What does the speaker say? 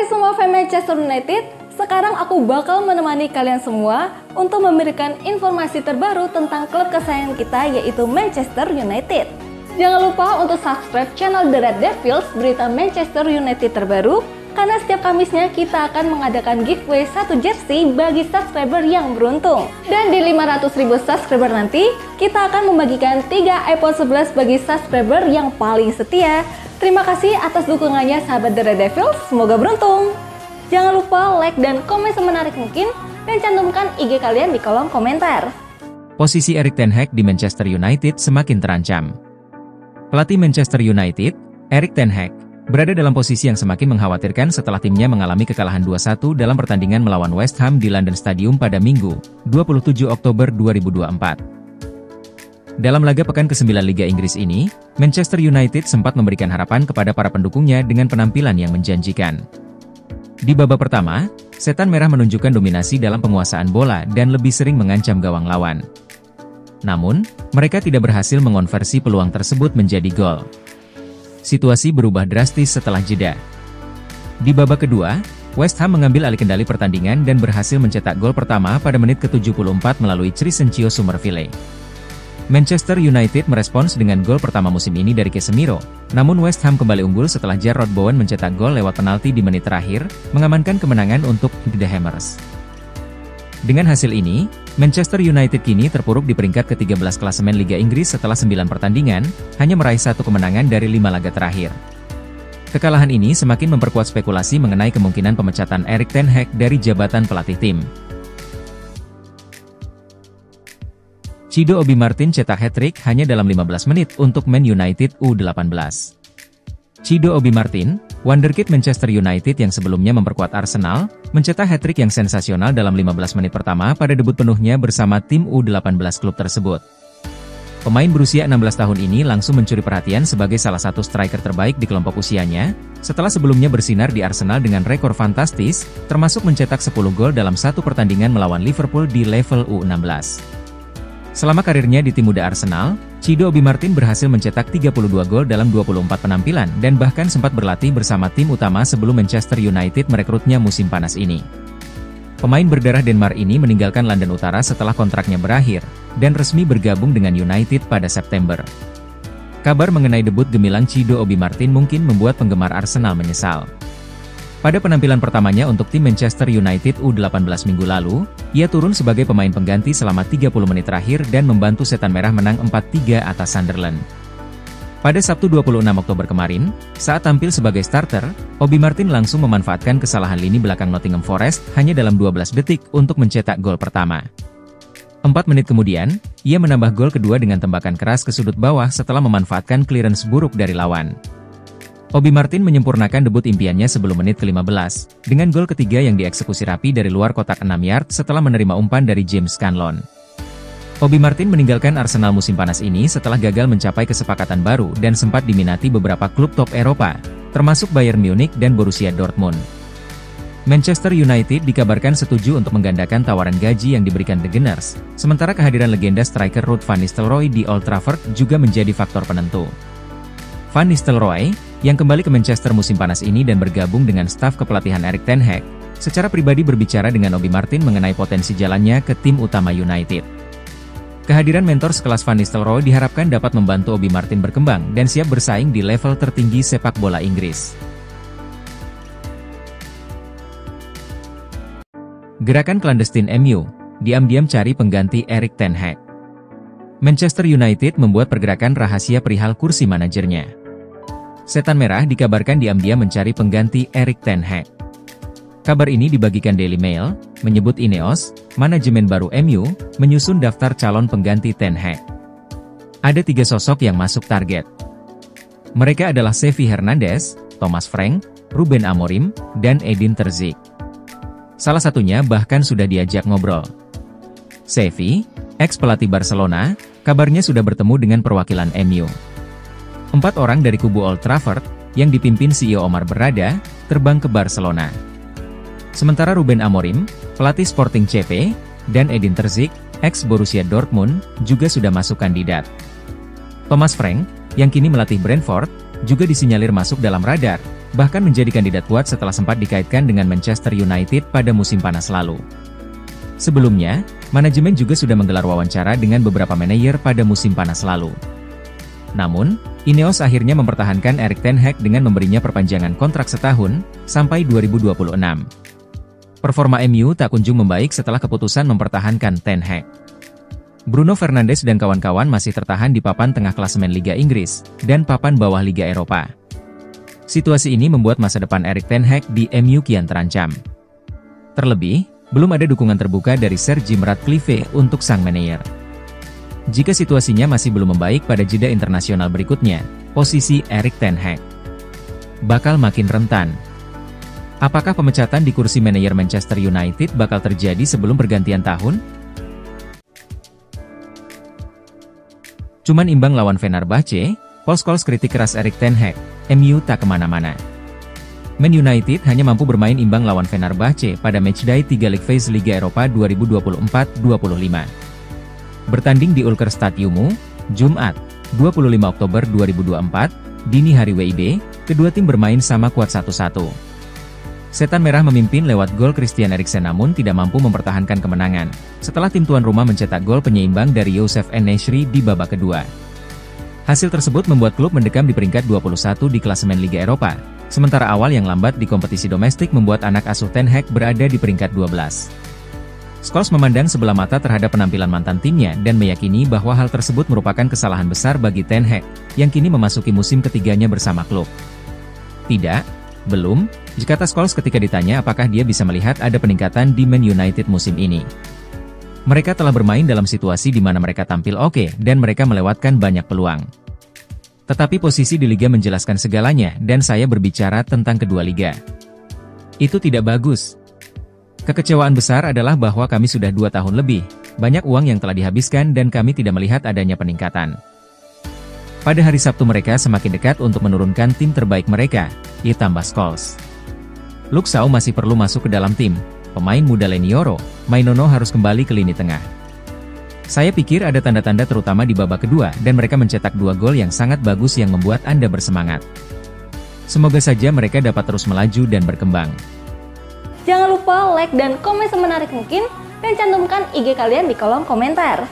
Hai semua fans Manchester United, sekarang aku bakal menemani kalian semua untuk memberikan informasi terbaru tentang klub kesayangan kita yaitu Manchester United. Jangan lupa untuk subscribe channel The Red Devils berita Manchester United terbaru, karena setiap Kamisnya kita akan mengadakan giveaway 1 jersey bagi subscriber yang beruntung. Dan di 500.000 subscriber nanti, kita akan membagikan 3 iPhone 11 bagi subscriber yang paling setia. Terima kasih atas dukungannya sahabat The Red Devils, semoga beruntung. Jangan lupa like dan komen semenarik mungkin, dan cantumkan IG kalian di kolom komentar. Posisi Erik ten Hag di Manchester United semakin terancam. Pelatih Manchester United, Erik ten Hag, berada dalam posisi yang semakin mengkhawatirkan setelah timnya mengalami kekalahan 2-1 dalam pertandingan melawan West Ham di London Stadium pada Minggu, 27 Oktober 2024. Dalam laga pekan ke-9 Liga Inggris ini, Manchester United sempat memberikan harapan kepada para pendukungnya dengan penampilan yang menjanjikan. Di babak pertama, Setan Merah menunjukkan dominasi dalam penguasaan bola dan lebih sering mengancam gawang lawan. Namun, mereka tidak berhasil mengonversi peluang tersebut menjadi gol. Situasi berubah drastis setelah jeda. Di babak kedua, West Ham mengambil alih kendali pertandingan dan berhasil mencetak gol pertama pada menit ke-74 melalui Crescencio Summerville. Manchester United merespons dengan gol pertama musim ini dari Casemiro, namun West Ham kembali unggul setelah Jarrod Bowen mencetak gol lewat penalti di menit terakhir, mengamankan kemenangan untuk The Hammers. Dengan hasil ini, Manchester United kini terpuruk di peringkat ke-13 klasemen Liga Inggris setelah 9 pertandingan, hanya meraih 1 kemenangan dari 5 laga terakhir. Kekalahan ini semakin memperkuat spekulasi mengenai kemungkinan pemecatan Erik ten Hag dari jabatan pelatih tim. Chido Obi Martin cetak hat-trick hanya dalam 15 menit untuk Man United U18. Chido Obi Martin, wonderkid Manchester United yang sebelumnya memperkuat Arsenal, mencetak hat-trick yang sensasional dalam 15 menit pertama pada debut penuhnya bersama tim U18 klub tersebut. Pemain berusia 16 tahun ini langsung mencuri perhatian sebagai salah satu striker terbaik di kelompok usianya, setelah sebelumnya bersinar di Arsenal dengan rekor fantastis, termasuk mencetak 10 gol dalam satu pertandingan melawan Liverpool di level U16. Selama karirnya di tim muda Arsenal, Chido Obi Martin berhasil mencetak 32 gol dalam 24 penampilan dan bahkan sempat berlatih bersama tim utama sebelum Manchester United merekrutnya musim panas ini. Pemain berdarah Denmark ini meninggalkan London Utara setelah kontraknya berakhir, dan resmi bergabung dengan United pada September. Kabar mengenai debut gemilang Chido Obi Martin mungkin membuat penggemar Arsenal menyesal. Pada penampilan pertamanya untuk tim Manchester United U18 minggu lalu, ia turun sebagai pemain pengganti selama 30 menit terakhir dan membantu Setan Merah menang 4-3 atas Sunderland. Pada Sabtu 26 Oktober kemarin, saat tampil sebagai starter, Obi Martin langsung memanfaatkan kesalahan lini belakang Nottingham Forest hanya dalam 12 detik untuk mencetak gol pertama. 4 menit kemudian, ia menambah gol kedua dengan tembakan keras ke sudut bawah setelah memanfaatkan clearance buruk dari lawan. Obi Martin menyempurnakan debut impiannya sebelum menit ke-15, dengan gol ketiga yang dieksekusi rapi dari luar kotak 6 yard setelah menerima umpan dari James Scanlon. Obi Martin meninggalkan Arsenal musim panas ini setelah gagal mencapai kesepakatan baru dan sempat diminati beberapa klub top Eropa, termasuk Bayern Munich dan Borussia Dortmund. Manchester United dikabarkan setuju untuk menggandakan tawaran gaji yang diberikan The Gunners, sementara kehadiran legenda striker Ruud van Nistelrooy di Old Trafford juga menjadi faktor penentu. Van Nistelrooy, yang kembali ke Manchester musim panas ini dan bergabung dengan staf kepelatihan Erik ten Hag, secara pribadi berbicara dengan Obi Martin mengenai potensi jalannya ke tim utama United. Kehadiran mentor sekelas Van Nistelrooy diharapkan dapat membantu Obi Martin berkembang dan siap bersaing di level tertinggi sepak bola Inggris. Gerakan klandestin MU, diam-diam cari pengganti Erik ten Hag. Manchester United membuat pergerakan rahasia perihal kursi manajernya. Setan Merah dikabarkan diam-diam mencari pengganti Erik ten Hag. Kabar ini dibagikan Daily Mail, menyebut Ineos, manajemen baru MU, menyusun daftar calon pengganti ten Hag. Ada 3 sosok yang masuk target. Mereka adalah Xavi Hernandez, Thomas Frank, Ruben Amorim, dan Edin Terzic. Salah satunya bahkan sudah diajak ngobrol. Xavi, ex-pelatih Barcelona, kabarnya sudah bertemu dengan perwakilan MU. 4 orang dari kubu Old Trafford, yang dipimpin CEO Omar Berrada, terbang ke Barcelona. Sementara Ruben Amorim, pelatih Sporting CP, dan Edin Terzic, ex-Borussia Dortmund, juga sudah masuk kandidat. Thomas Frank, yang kini melatih Brentford, juga disinyalir masuk dalam radar, bahkan menjadi kandidat kuat setelah sempat dikaitkan dengan Manchester United pada musim panas lalu. Sebelumnya, manajemen juga sudah menggelar wawancara dengan beberapa manajer pada musim panas lalu. Namun, Ineos akhirnya mempertahankan Erik ten Hag dengan memberinya perpanjangan kontrak setahun, sampai 2026. Performa MU tak kunjung membaik setelah keputusan mempertahankan ten Hag. Bruno Fernandes dan kawan-kawan masih tertahan di papan tengah klasemen Liga Inggris, dan papan bawah Liga Eropa. Situasi ini membuat masa depan Erik ten Hag di MU kian terancam. Terlebih, belum ada dukungan terbuka dari Sir Jim Ratcliffe untuk sang manajer. Jika situasinya masih belum membaik pada jeda internasional berikutnya, posisi Erik ten Hag bakal makin rentan. Apakah pemecatan di kursi manajer Manchester United bakal terjadi sebelum pergantian tahun? Cuman imbang lawan Fenerbahce, Paul Scholes kritik keras Erik ten Hag, MU tak kemana-mana. Man United hanya mampu bermain imbang lawan Fenerbahce pada matchday 3 League Phase Liga Eropa 2024-25. Bertanding di Ulker Stadium, Jumat, 25 Oktober 2024, dini hari WIB, kedua tim bermain sama kuat 1-1. Setan Merah memimpin lewat gol Christian Eriksen namun tidak mampu mempertahankan kemenangan, setelah tim tuan rumah mencetak gol penyeimbang dari Youssef En-Nesyri di babak kedua. Hasil tersebut membuat klub mendekam di peringkat 21 di klasemen Liga Eropa, sementara awal yang lambat di kompetisi domestik membuat anak asuh ten Hag berada di peringkat 12. Scholes memandang sebelah mata terhadap penampilan mantan timnya dan meyakini bahwa hal tersebut merupakan kesalahan besar bagi ten Hag, yang kini memasuki musim ketiganya bersama klub. Tidak. Belum, kata Scholes ketika ditanya apakah dia bisa melihat ada peningkatan di Man United musim ini. Mereka telah bermain dalam situasi di mana mereka tampil oke dan mereka melewatkan banyak peluang. Tetapi posisi di liga menjelaskan segalanya dan saya berbicara tentang kedua liga. Itu tidak bagus. Kekecewaan besar adalah bahwa kami sudah 2 tahun lebih, banyak uang yang telah dihabiskan dan kami tidak melihat adanya peningkatan. Pada hari Sabtu mereka semakin dekat untuk menurunkan tim terbaik mereka, tambah Scholes. Luke Shaw masih perlu masuk ke dalam tim, pemain muda Lenioro, Mainono harus kembali ke lini tengah. Saya pikir ada tanda-tanda terutama di babak kedua dan mereka mencetak 2 gol yang sangat bagus yang membuat Anda bersemangat. Semoga saja mereka dapat terus melaju dan berkembang. Jangan lupa like dan komen semenarik mungkin dan cantumkan IG kalian di kolom komentar.